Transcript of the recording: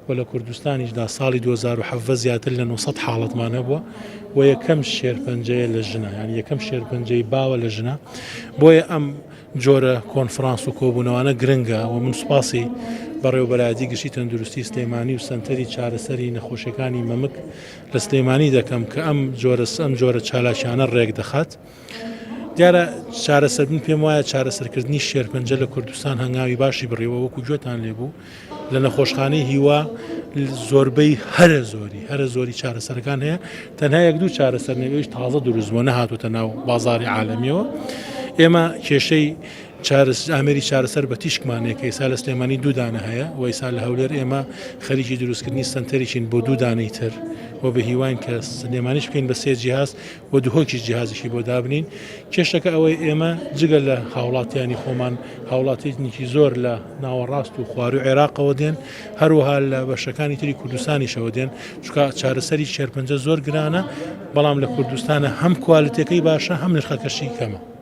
و لە کوردستانیشدا ساڵی 2017 زیاتر لە 900 حاڵەتمان هەبووە و یەکەم شێرپەنجەیە لە ژنە، یعنی یەکەم شێرپەنجەی باوە لە ژنە. بۆیە ئەم جۆرە کۆنفرانس و کۆبوونەوانە گرنگە و من سوپاسی بەڕێوەبەرایەتی گشتی تەندروستی سلێمانی و سەنتەری چارەسەری نەخۆشیەکانی مەمک لە سلێمانی دەکەم کە ئەم جۆرە چالاکیانە ڕێک دەخات. دیارە چارەسەربوون پێم وایە چارەسەرکردنی شێرپەنجە لە کوردستان هەنگاوی باشی بڕێوە وەکو گوێتان لێبوو لە نەخۆشخانەی هیوا زۆربەی هەرە زۆری چارەسەرەکان هەیە، تەنها یەک دوو چارەسەر نەوێش تازە دروستبووە نەهاتوتە ناو بازاری عالەمیەوە. ئێمە کێشەی ئامێری چارەسەر بە تیشکمانەیە کە ئێستا لە سلێمانی دوو دانە هەیە و ئێستا لە هەولێر ئێمە خەریکی دروستکردنی سنتەرێکین بۆ دوو دانەی تر و بە هیوان کە سلێمانیش بکەین بە سێ جیهاز و دووهۆکی جیهازیشی بۆ دابنین. کێشەکە ئەوەی ئێمە جگە لە هاوڵاتیانی خۆمان هاوڵاتێکی زۆر لە ناوەڕاست و خواری و عێراقەوە دێن، هەروەها لە بەشەکانی تری کوردستانیشەوە دێن، چونکە چارەسەری شێرپەنجە زۆر گرانە، بەڵام لە کوردستانە هەم کوالیتەکەی باشە هەم نرخەکەشی کەمە.